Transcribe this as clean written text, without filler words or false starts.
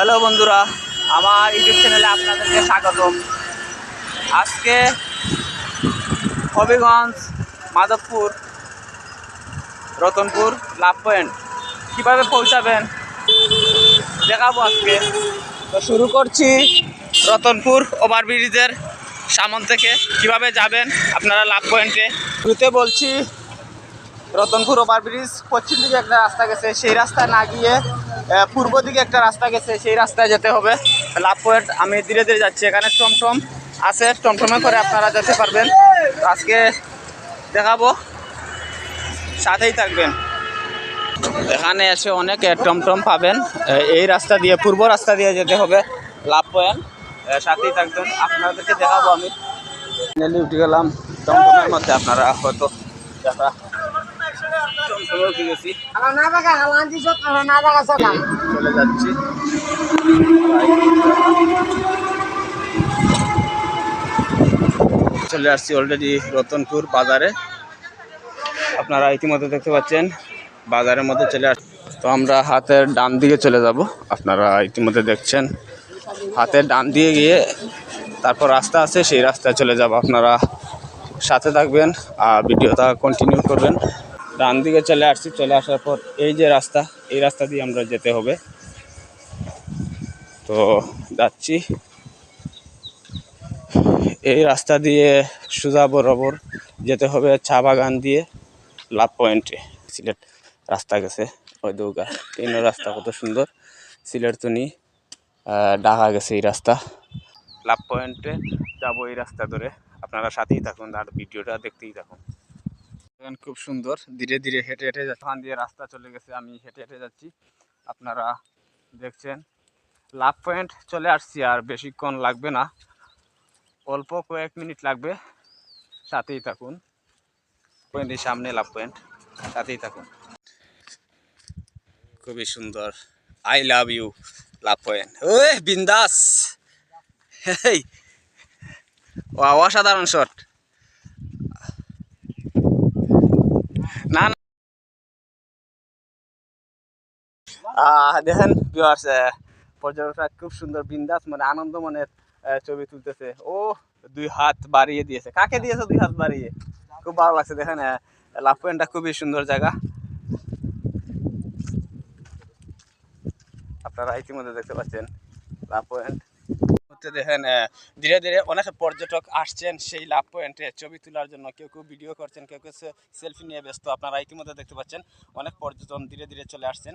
Hello বন্ধুরা, আমার YouTube চ্যানেলে আপনাদেরকে স্বাগতম। আজকে হবিগঞ্জ, মাধবপুর, রতনপুর লাভ পয়েন্ট কীভাবে পৌঁছাবেন দেখাবো আজকে। তো শুরু করছি রতনপুর ওভারব্রিজের সামন থেকে। কিভাবে যাবেন আপনারা লাভ পয়েন্টে। শুরুতে বলছি, রতনপুর ওভারব্রিজ পশ্চিম দিকে একটা রাস্তা গেছে, সেই রাস্তায় না গিয়ে পূর্ব দিকে একটা রাস্তা গেছে, সেই রাস্তায় যেতে হবে লাভ পয়েন্ট। আমি ধীরে ধীরে যাচ্ছি। এখানে টমটম আছে, টমটমে করে আপনারা যেতে পারবেন। আজকে দেখাবো, সাথেই থাকবেন। এখানে এসে অনেক টমটম পাবেন। এই রাস্তা দিয়ে, পূর্ব রাস্তা দিয়ে যেতে হবে লাভ পয়েন্ট। সাথেই থাকবেন, আপনাদেরকে দেখাবো। আমি উঠে গেলাম টমটমের মধ্যে, আপনারা হয়তো দেখা চলে যাচ্ছি। চলে আসছি অলরেডি রতনপুর বাজারে। আপনারা ইতিমধ্যে দেখতে পাচ্ছেন বাজারের মধ্যে চলে আসছি। তো আমরা হাতের ডান দিকে চলে যাব। আপনারা ইতিমধ্যে দেখছেন হাতের ডান দিয়ে গিয়ে তারপর রাস্তা আছে, সেই রাস্তায় চলে যাব। আপনারা সাথে থাকবেন আর ভিডিওটা কন্টিনিউ করবেন। ডান দিকে চলে আসছি। চলে আসার পর এই যে রাস্তা, এই রাস্তা দিয়ে আমরা যেতে হবে। তো যাচ্ছি এই রাস্তা দিয়ে সোজা বরাবর যেতে হবে চা বাগান দিয়ে লাভ পয়েন্টে। সিলেট রাস্তা গেছে ওই দৌগা ট্রেন রাস্তা, কত সুন্দর। সিলেট তো নি ঢাকা গেছে এই রাস্তা। লাভ পয়েন্টে যাবো এই রাস্তা ধরে। আপনারা সাথেই থাকুন আর ভিডিওটা দেখতেই থাকুন। খুব সুন্দর, ধীরে ধীরে হেঁটে হেঁটে ওখান দিয়ে রাস্তা চলে গেছে, আমি হেঁটে হেঁটে যাচ্ছি। আপনারা দেখছেন লাভ পয়েন্ট চলে আসছি। আর বেশিক্ষণ লাগবে না, অল্প কয়েক মিনিট লাগবে। সাথেই থাকুন। পয়েন্টের সামনে লাভ পয়েন্ট, সাথেই থাকুন। খুবই সুন্দর, I love you love point. ওই বিন্দাস, অসাধারণ শট। না না, দেখেন ভিউয়ার্স, পর্যটকরা খুব সুন্দর বিন্দাস, মানে আনন্দ মনের ছবি তুলতেছে। ও দুই হাত বাড়িয়ে দিয়েছে। কাকে দিয়েছে দুই হাত বাড়িয়ে? খুব ভালো লাগছে। দেখেন লাভ পয়েন্টটা খুবই সুন্দর জায়গা। আপনারা ইতিমধ্যে দেখতে পাচ্ছেন লাভ পয়েন্ট। দেখেন ধীরে ধীরে অনেক পর্যটক আসছেন সেই লাভ পয়েন্টে ছবি তোলার জন্য। কেউ কেউ ভিডিও করছেন, কেউ কেউ সেলফি নিয়ে ব্যস্ত। আপনারা ইতিমধ্যে দেখতে পাচ্ছেন অনেক পর্যটন ধীরে ধীরে চলে আসছেন।